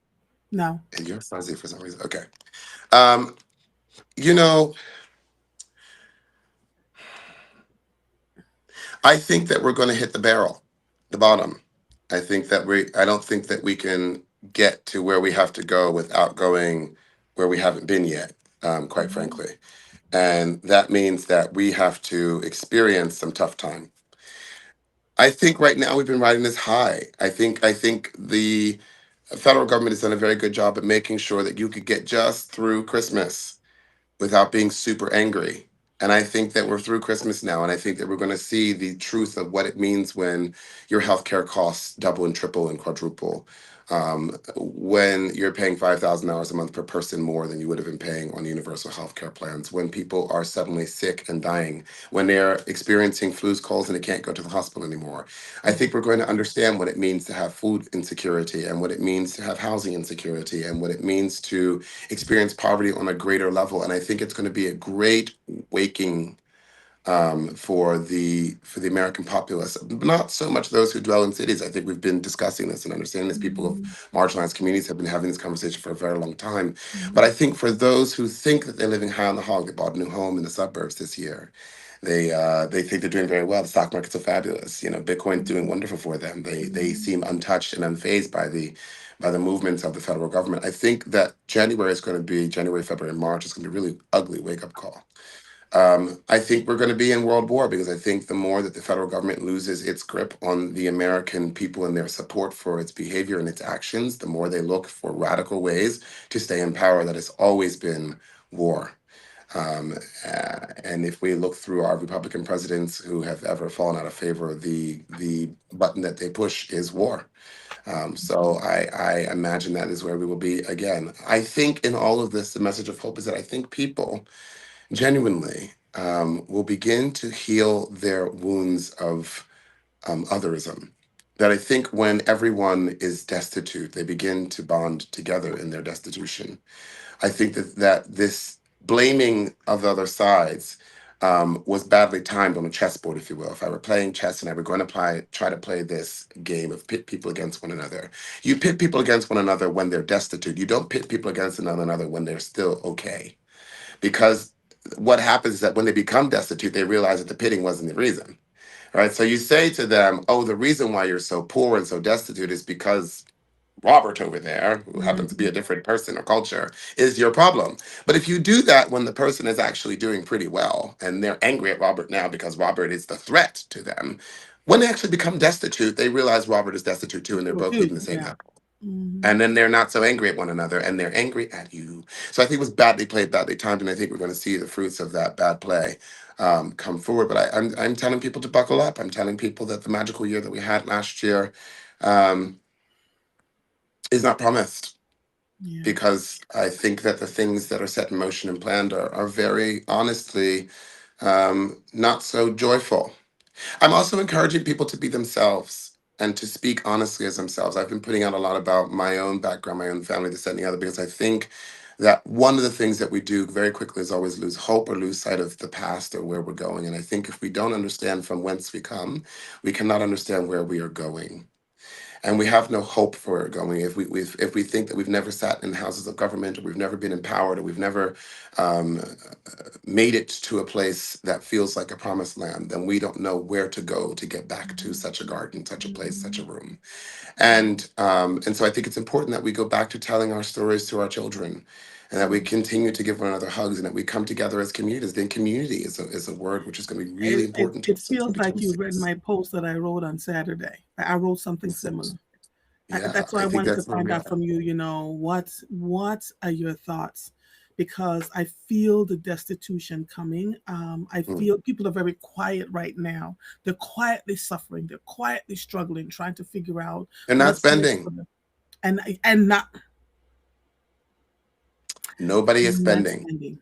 No. And you're fuzzy for some reason. Okay. Um, you know, I think that we're going to hit the barrel, the bottom. I don't think that we can get to where we have to go without going where we haven't been yet, quite Mhm. frankly. And that means that we have to experience some tough time. I think right now we've been riding this high. I think the federal government has done a very good job at making sure that you could get just through Christmas without being super angry. And I think that we're through Christmas now, and I think that we're going to see the truth of what it means when your healthcare costs double and triple and quadruple. When you're paying $5,000 a month per person more than you would have been paying on universal healthcare plans, when people are suddenly sick and dying, when they're experiencing flus, colds, and they can't go to the hospital anymore. I think we're going to understand what it means to have food insecurity and what it means to have housing insecurity and what it means to experience poverty on a greater level. And I think it's going to be a great waking for the American populace. Not so much those who dwell in cities. I think we've been discussing this and understanding this. People of Mhm. marginalized communities have been having this conversation for a very long time. But Mhm. I think for those who think that they're living high on the hog, they bought a new home in the suburbs this year. They think they're doing very well. The stock market's so fabulous. Bitcoin's doing Mhm. wonderful for them. They Mhm. seem untouched and unfazed by the movements of the federal government. I think that January, February, and March is going to be a really ugly wake up call. I think we're going to be in world war because I think the more that the federal government loses its grip on the American people and their support for its behavior and its actions, the more they look for radical ways to stay in power. That has always been war. Um, and if we look through our Republican presidents who have ever fallen out of favor, the button that they push is war. So I imagine that is where we will be again. I think in all of this, the message of hope is that I think people genuinely will begin to heal their wounds of otherism. That I think when everyone is destitute, they begin to bond together in their destitution. I think that this blaming of the other sides was badly timed on a chessboard, if you will. If I were playing chess and I were going to try to play this game of pit people against one another, you pit people against one another when they're destitute. You don't pit people against one another when they're still okay, because what happens is that when they become destitute, they realize that the pitting wasn't the reason. Right. So you say to them, oh, the reason why you're so poor and so destitute is because Robert over there, who happens to be a Mhm. different person or culture, is your problem. But if you do that when the person is actually doing pretty well and they're angry at Robert now because Robert is the threat to them, when they actually become destitute, they realize Robert is destitute too, and they're So both too. eating the same Yeah. apple. Mhm. And then they're not so angry at one another and they're angry at you. So I think it was badly played, badly timed, and I think we're going to see the fruits of that bad play come forward. But I'm telling people to buckle up. I'm telling people that the magical year that we had last year um, is not promised, Yeah. because I think that the things that are set in motion and planned are very honestly not so joyful. I'm also encouraging people to be themselves and to speak honestly as themselves. I've been putting out a lot about my own background, my own family, this, that, and the other, because I think that one of the things that we do very quickly is always lose hope or lose sight of the past or where we're going. And I think if we don't understand from whence we come, we cannot understand where we are going, and we have no hope for it going. If we think that we've never sat in houses of government, or we've never been empowered, or we've never um, made it to a place that feels like a promised land, then we don't know where to go to get back to such a garden, such a place, such a Mhm. room. And so I think it's important that we go back to telling our stories to our children, and that we Mhm. continue to give one another hugs, and that we come together as communities. Then community is a word which is going to be really important to It us in feels like you read 2026. my post that I wrote on Saturday. I wrote something So, similar. yeah, That's why I I think wanted to that's where find we out are. from you. What are your thoughts? Because I feel the destitution coming. I Mm. feel people are very quiet right now. They're quietly suffering. They're quietly struggling, trying to figure out They're not what's next for spending. them. And Nobody is not spending. spending.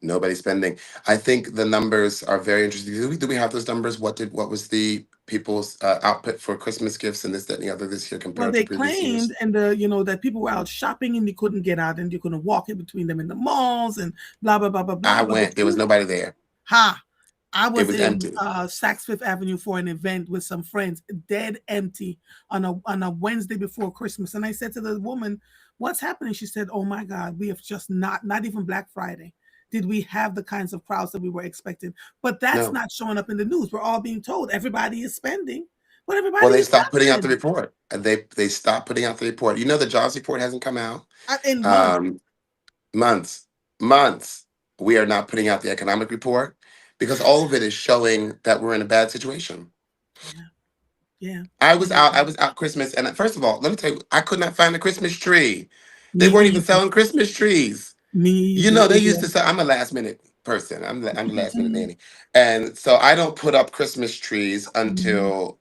Nobody's spending. I think the numbers are very interesting. Do we have those numbers? What was the people's output for Christmas gifts and this, that, and the other this year Well, compared to they previous claimed, years. and that people were out shopping and you couldn't get out, and you couldn't walk in between them in the malls, and blah blah blah blah blah. I But the went. There was truth, nobody there. ha, I It was was in empty. Saks Fifth Avenue for an event with some friends, dead empty on a Wednesday before Christmas. And I said to the woman, "What's happening?" She said, "Oh my God, we have just not even Black Friday. Did we have the kinds of crowds that we were expecting?" But that's No. not showing up in the news. We're all being told everybody is spending, but Well, everybody they is stopped not putting out the spending. report. They stopped putting out the report. You know, the jobs report hasn't come out. In months. Um, months, months. We are not putting out the economic report because all of it is showing that we're in a bad situation. Yeah, yeah. I Oh was my out. I God. was out Christmas, and first of all, let me tell you, I could not find a Christmas tree. Me They weren't even either. selling Christmas trees. Me You either. know, they It used to was. say, I'm a last minute person. I'm the last minute nanny. And so I don't put up Christmas trees Mhm,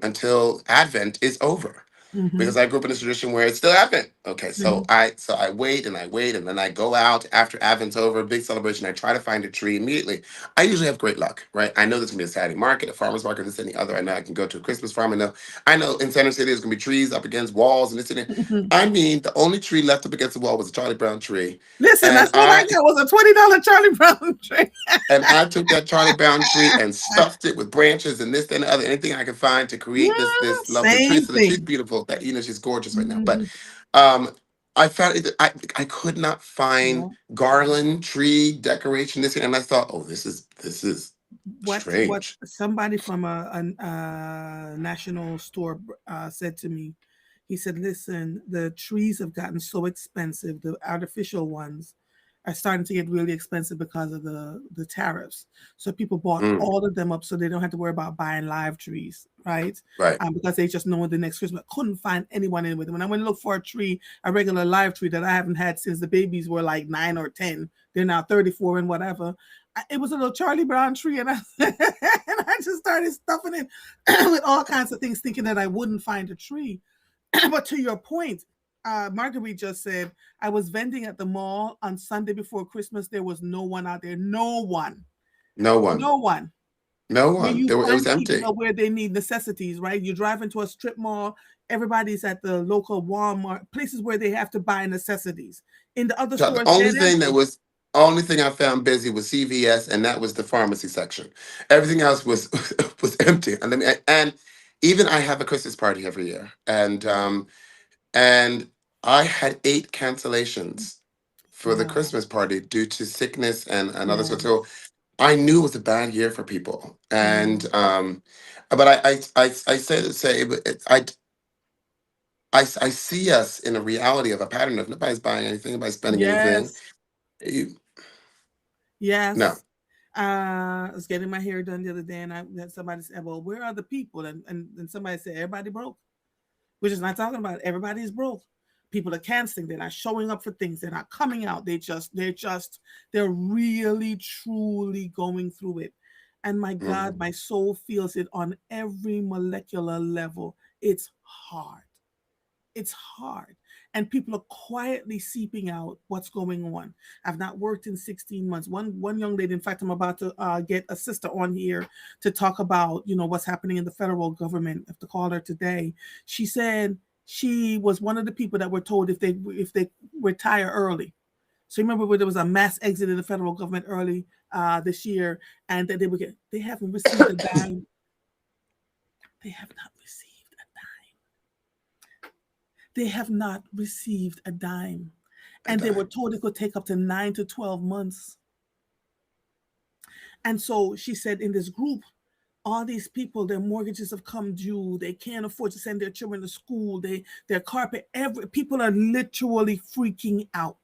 until Advent is over. mhm, Because I grew up in a tradition where it's still Advent. Okay, so mhm, I wait and I wait and then I go out after Advent's over, big celebration. I try to find a tree immediately. I usually have great luck, right? I know there's gonna be a Saturday market, a farmer's market, this and the other. I know I can go to a Christmas farm. I know in Center City there's gonna be trees up against walls and this and that. mhm. I mean, the only tree left up against the wall was a Charlie Brown tree. Listen, And that's what I I got was a $20 Charlie Brown drink. and I took that Charlie Brown tree and stuffed it with branches and this and the other, anything I could find to create this lovely tree. Same So the tree's thing. beautiful. That she's gorgeous right now. But Mhm. um, I found it. I could not find Yeah. garland, tree decoration. And I thought, oh, this is What strange. somebody from a national store said to me, he said, "Listen, the trees have gotten so expensive. The artificial ones are starting to get really expensive because of the tariffs. So people bought Mm, all of them up so they don't have to worry about buying live trees, right? right. Because they just know the next Christmas. Couldn't find anyone in with them. When I went to look for a tree, a regular live tree that I haven't had since the babies were like 9 or 10. They're now 34 and whatever. It was a little Charlie Brown tree, and and I just started stuffing it with all kinds of things, thinking that I wouldn't find a tree. But to your point, Marguerite just said, I was vending at the mall on Sunday before Christmas. There was no one out there. No one. No one. No one. No Where one. you It was find people empty. are where they need necessities, right? You drive into a strip mall, everybody's at the local Walmart, places where they have to buy necessities. In the other So the stores, only dead thing empty. I found busy was CVS, and that was the pharmacy section. Everything else was was empty. And even I have a Christmas party every year, and I had 8 cancellations for the Wow. Christmas party due to sickness and other stuff. Yeah. So I knew it was a bad year for people, Yeah. but I say to say, I see us in a reality of a pattern of nobody's buying anything, nobody's spending anything. Yes. You, no. Yes. I was getting my hair done the other day, and somebody said, "Well, where are the people?" And somebody said, "Everybody broke," which is not talking about everybody's broke. People are canceling. They're not showing up for things. They're not coming out. They're really, truly going through it. And my God, Mhm. my soul feels it on every molecular level. It's hard. It's hard. And people are quietly seeping out what's going on. I've not worked in 16 months. One young lady, in fact, I'm about to get a sister on here to talk about, what's happening in the federal government. I have to call her today. She said she was one of the people that were told if they retire early. So remember where there was a mass exit in the federal government early this year, and that they haven't received a dime. They have not received a dime. They have not received a dime. A And they were dime. told it could take up to 9 to 12 months. And so she said in this group, all these people, their mortgages have come due. They can't afford to send their children to school. Their carpet, people are literally freaking out.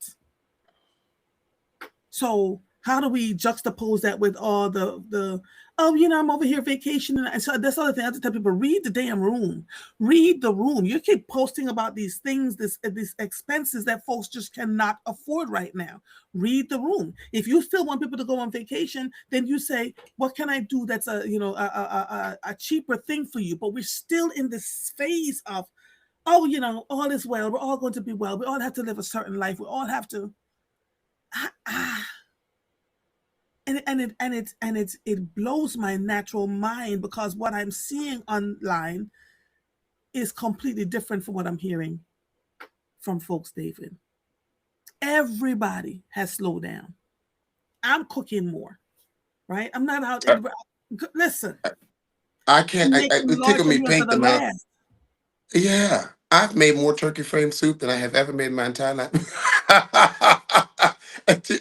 So how do we juxtapose that with all the oh, I'm over here vacationing? And so that's the other thing I have to tell people: read the damn room, read the room. You keep posting about these things, these expenses that folks just cannot afford right now. Read the room. If you still want people to go on vacation, then you say, what can I do that's a cheaper thing for you? But we're still in this phase of, oh, all is well. We're all going to be well. We all have to live a certain life. We all have to. And it blows my natural mind because what I'm seeing online is completely different from what I'm hearing from folks, David. Everybody has slowed down. I'm cooking more, right? I'm not out I, in the listen. I can't. I'm making It tickle larger me meals pink than the the amount. last. Yeah, I've made more turkey frame soup than I have ever made in my entire life.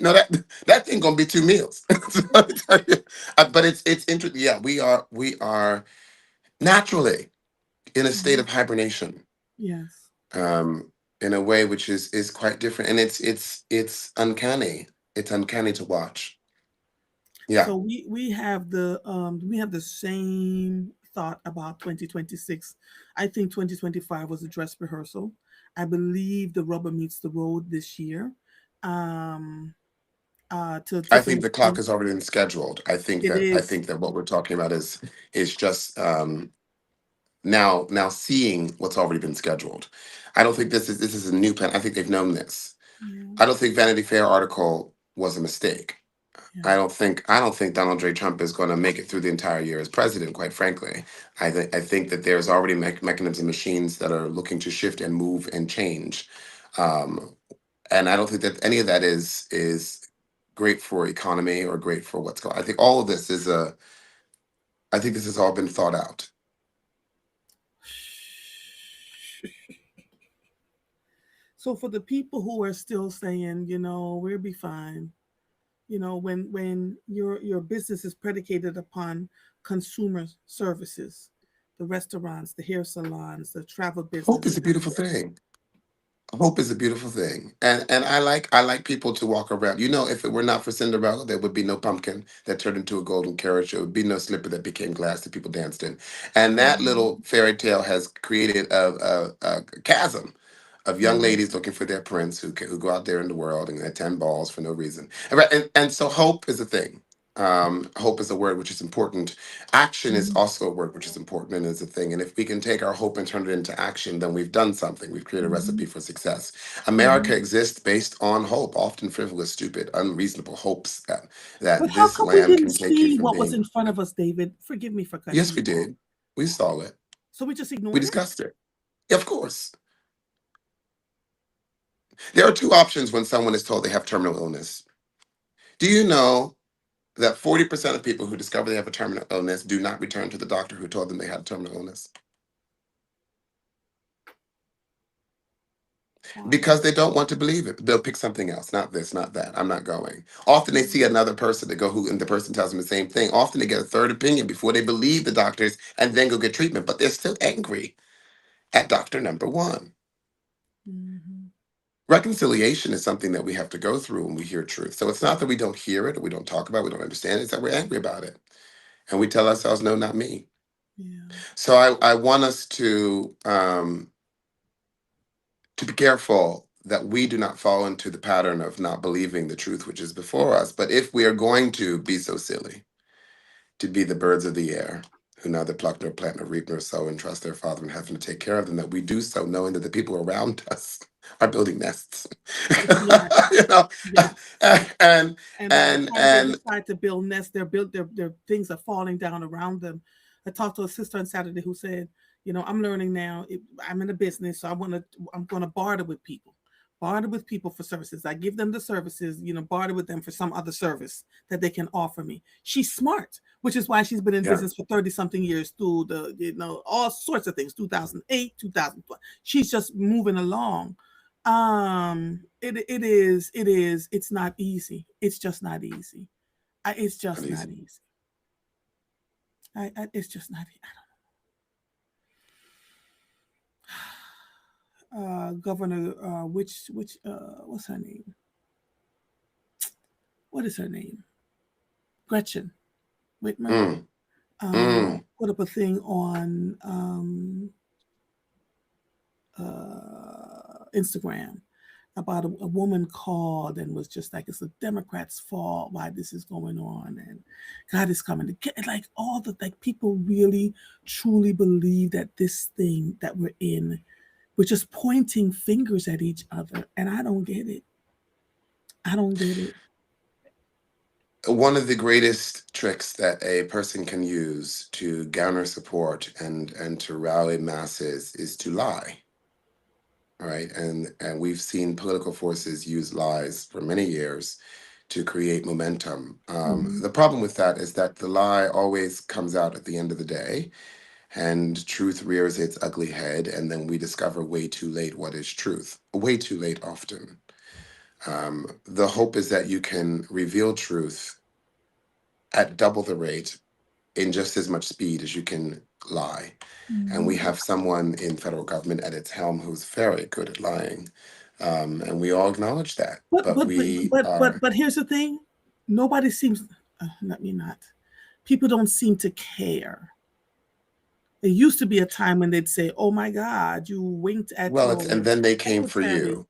No, that thing gonna be two meals. So let me tell you. But it's interesting. Yeah, we are naturally in a state Mhm. of hibernation, Yes. um, in a way which is quite different, and it's uncanny. It's uncanny to watch. Yeah, So we have the same thought about 2026. I think 2025 was a dress rehearsal. I believe the rubber meets the road this year. Um, to a I different think the clock extent. has already been scheduled. It I is. think that what we're talking about is just now seeing what's already been scheduled. I don't think this is a new plan. I think they've known this. Yeah. I don't think Vanity Fair article was a mistake. Yeah. I don't think Donald J. Trump is going to make it through the entire year as president. Quite frankly, I think that there's already mechanisms, machines that are looking to shift and move and change, um, and I don't think that any of that is great for economy or great for what's going. I think all of this is a. I think this has all been thought out. So for the people who are still saying, we'll be fine, when your business is predicated upon consumer services, the restaurants, the hair salons, the travel Hope is businesses, a beautiful thing. Hope is a beautiful thing, and I like people to walk around. If it were not for Cinderella, there would be no pumpkin that turned into a golden carriage. There would be no slipper that became glass that people danced in. And that Mhm. little fairy tale has created a chasm of young Mhm. ladies looking for their prince who go out there in the world and attend balls for no reason. And so hope is a thing. Hope is a word which is important. Action is Mhm. also a word which is important and is a thing. And if we can take our hope and turn it into action, then we've done something. We've created a recipe Mhm. for success. America Mhm. exists based on hope, often frivolous, stupid, unreasonable hopes that But that how this come we land didn't can take you see from what was being. in front of us, David? Forgive me for cutting Yes, you we off. did. We saw it. So we just We ignored it? discussed it. Of course. There are two options when someone is told they have terminal illness. Do you know that 40% of people who discover they have a terminal illness do not return to the doctor who told them they had a terminal illness? Why? Because they don't want to believe it. They'll pick something else, not this, not that. I'm not going. Often they see another person to go who, and the person tells them the same thing. Often they get a third opinion before they believe the doctors and then go get treatment, but they're still angry at doctor number one. Mhm. Reconciliation is something that we have to go through when we hear truth. So it's not that we don't hear it or we don't talk about it, we don't understand it, it's that we're angry about it. And we tell ourselves, no, not me. Yeah. So I want us to be careful that we do not fall into the pattern of not believing the truth which is before us. But if we are going to be so silly to be the birds of the air, who neither pluck nor plant nor reap nor sow and trust their Father in heaven to take care of them, that we do so knowing that the people around us are building nests. Yeah. you know, Yes. and And by the and time they and decide to build nests, they're built. Their things are falling down around them. I talked to a sister on Saturday who said, I'm learning now. I'm in a business, so I'm gonna barter with people, barter with people for services. I give them the services, barter with them for some other service that they can offer me. She's smart, which is why she's been in yeah, business for 30 something years through all sorts of things. 2008, 2012. She's just moving along. It's not easy. It's just not easy. It's not just not easy. easy. It's just not. Governor, which what's her name? What is her name? Gretchen Whitmer. Mm, mm, Put up a thing on Instagram about a woman called and was just like, it's the Democrats' fault why this is going on, and God is coming to get like all the like people really truly believe that this thing that we're in, we're just pointing fingers at each other, and I don't get it. I don't get it. One of the greatest tricks that a person can use to garner support and to rally masses is to lie. All right. And we've seen political forces use lies for many years to create momentum. Mhm. The problem with that is that the lie always comes out at the end of the day, and truth rears its ugly head, and then we discover way too late what is truth. Way too late often. The hope is that you can reveal truth at double the rate in just as much speed as you can lie. And we Mhm. have someone in federal government at its helm who's very good at lying. And we all acknowledge that. But But but but we but but are, but here's the thing: nobody seems. Let me not. People don't seem to care. There used to be a time when they'd say, "Oh my God, you winked at well, your it's, and then they came for secretary." you.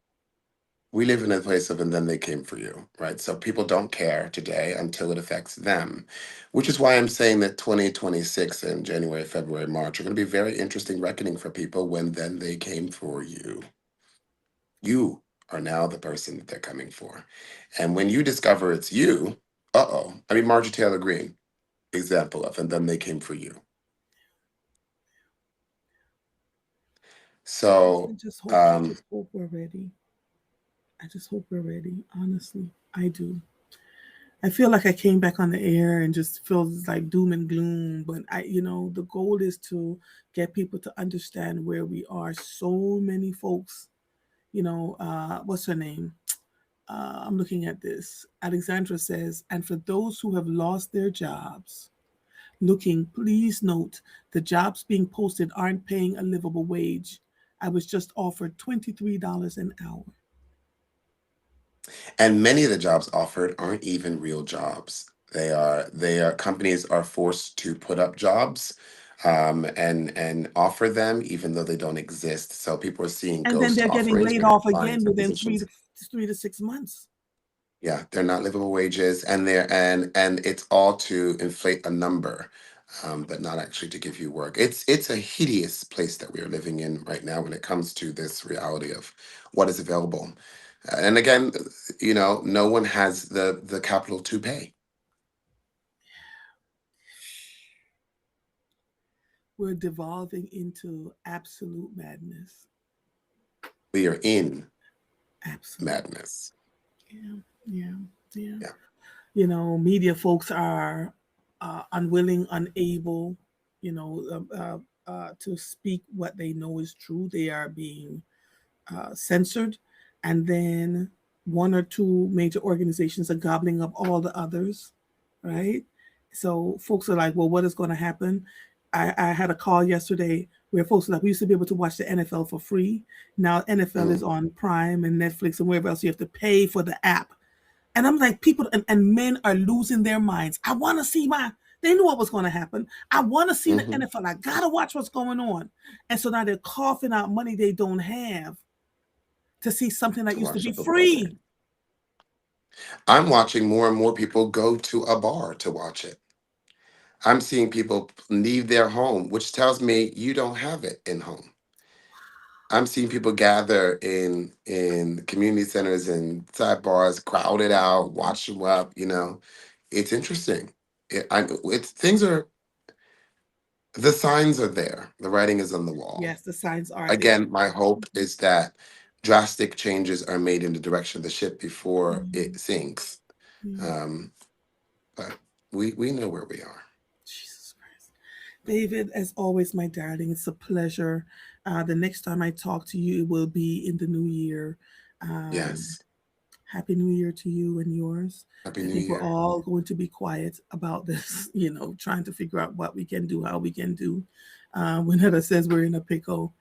We live in a place of, and then they came for you, right? So people don't care today until it affects them, which is why I'm saying that 2026 in January, February, March are going to be very interesting reckoning for people when then they came for you. You are now the person that they're coming for. And when you discover it's you, uh-oh. I mean, Marjorie Taylor Greene, example of, and then they came for you. I So, just hope. I um, just hope we're ready. I just hope we're ready. Honestly, I do. I feel like I came back on the air and just feels like doom and gloom. But the goal is to get people to understand where we are. So many folks, what's her name? I'm looking at this. Alexandra says, and for those who have lost their jobs, looking, please note the jobs being posted aren't paying a livable wage. I was just offered $23 an hour. and many of the jobs offered aren't even real jobs. They are companies are forced to put up jobs and offer them even though they don't exist. So people are seeing And then ghost they're getting offerings laid when they're off applying again for within three positions. to 3 to 6 months. Yeah, they're not livable wages, and and it's all to inflate a number, but not actually to give you work. It's a hideous place that we are living in right now when it comes to this reality of what is available. And again, no one has the capital to pay. We're devolving into absolute madness. We are in Absolute. madness. Yeah, yeah, yeah. Yeah. Media folks are unwilling, unable, to speak what they know is true. They are being censored, and then one or two major organizations are gobbling up all the others, right? So folks are like, well, what is going to happen? I had a call yesterday where folks are like, we used to be able to watch the NFL for free. Now NFL is Mm, on Prime and Netflix and wherever else you have to pay for the app. And I'm like, people and men are losing their minds. I want to see they knew what was going to happen. I want to see the hmm NFL. I got to watch what's going on. And so now they're coughing out money they don't have to see something that to used to watch be the football free. game. I'm watching more and more people go to a bar to watch it. I'm seeing people leave their home, which tells me you don't have it in home. I'm seeing people gather in community centers and sidebars, crowded out, watch them up. It's interesting. Things are, the signs are there. The writing is on the wall. Yes, the signs are there. Again, my hope is that drastic changes are made in the direction of the ship before Mm, it sinks. mm. Um, but we know where we are. Jesus Christ. David, as always, my darling, it's a pleasure. The next time I talk to you, it will be in the new year. Um, Yes. Happy New Year to you and yours. Happy I New think we're Year. all going to be quiet about this, trying to figure out what we can do, how we can do. Winetta says we're in a pickle.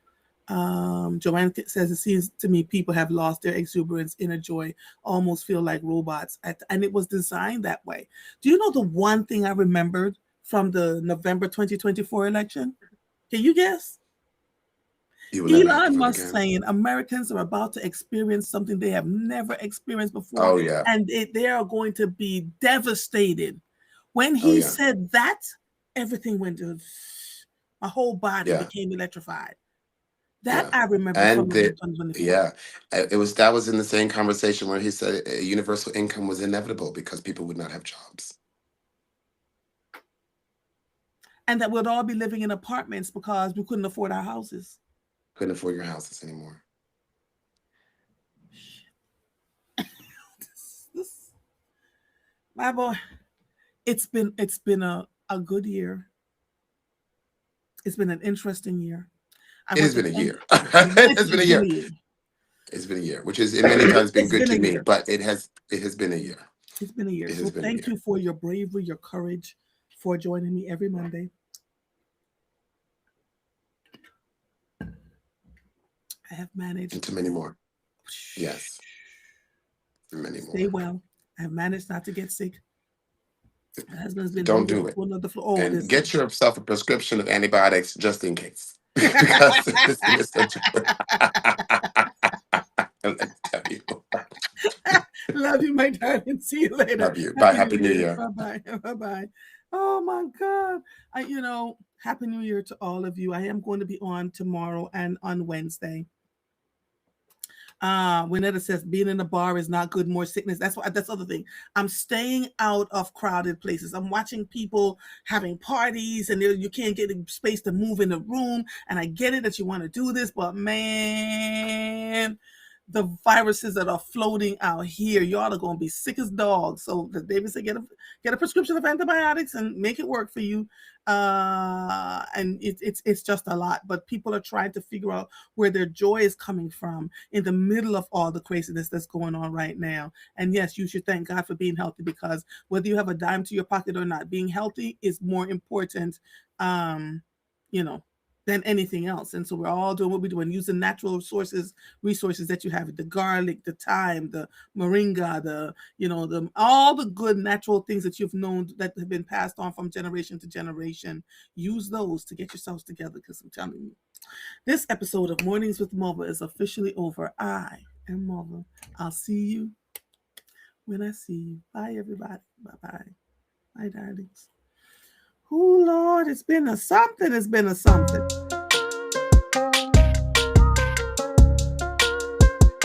Joanne says it seems to me people have lost their exuberance, inner joy, almost feel like robots, and it was designed that way. Do you know the one thing I remembered from the November 2024 election? Can you guess? You will never have to Elon vote Musk again. saying Americans are about to experience something they have never experienced before, Oh yeah. and they are going to be devastated. When Oh he yeah. said that, everything went to my whole body Yeah. became electrified. That Yeah. I remember And from the 2024. yeah, it was that was in the same conversation where he said universal income was inevitable because people would not have jobs, And that we'd all be living in apartments because we couldn't afford our houses. couldn't afford your houses anymore. This, my boy, it's been a good year. It's been an interesting year. I It want has to been a thank. year. Yes, It has been a it's been a year. year. It's been a year, which is in many times been It's good been a to me, year. but it has been a year. It's been a year. It has So been a thank you year. for your bravery, your courage, for joining me every Monday. I have And managed. to many more. Yes, many Stay more. well. I have managed not to get sick. My husband's been Don't moving do it. to another floor. Oh, And listen. get yourself a prescription of antibiotics just in case. Because this thing is such a let me tell you. Love you, my darling. See you later. Love you. Bye. Happy New Happy New Year. Year. Bye bye. Bye bye. Oh my God. Happy New Year to all of you. I am going to be on tomorrow and on Wednesday. Whenever says being in a bar is not good, more sickness. That's the other thing. I'm staying out of crowded places. I'm watching people having parties and you can't get space to move in the room. And I get it that you want to do this, but man, the viruses that are floating out here, y'all are gonna be sick as dogs. So the David said, get a prescription of antibiotics and make it work for you. And it's just a lot. But people are trying to figure out where their joy is coming from in the middle of all the craziness that's going on right now. And yes, you should thank God for being healthy, because whether you have a dime to your pocket or not, being healthy is more important. Um, you know, than anything else. And so we're all doing what we're doing, using natural resources that you have, the garlic, the thyme, the moringa, the all the good natural things that you've known that have been passed on from generation to generation. Use those to get yourselves together, because I'm telling you, this episode of Mornings with Mova is officially over. I am Mova. I'll see you when I see you. Bye, everybody. Bye-bye. Bye, darlings. Oh, Lord, it's been a something. It's been a something.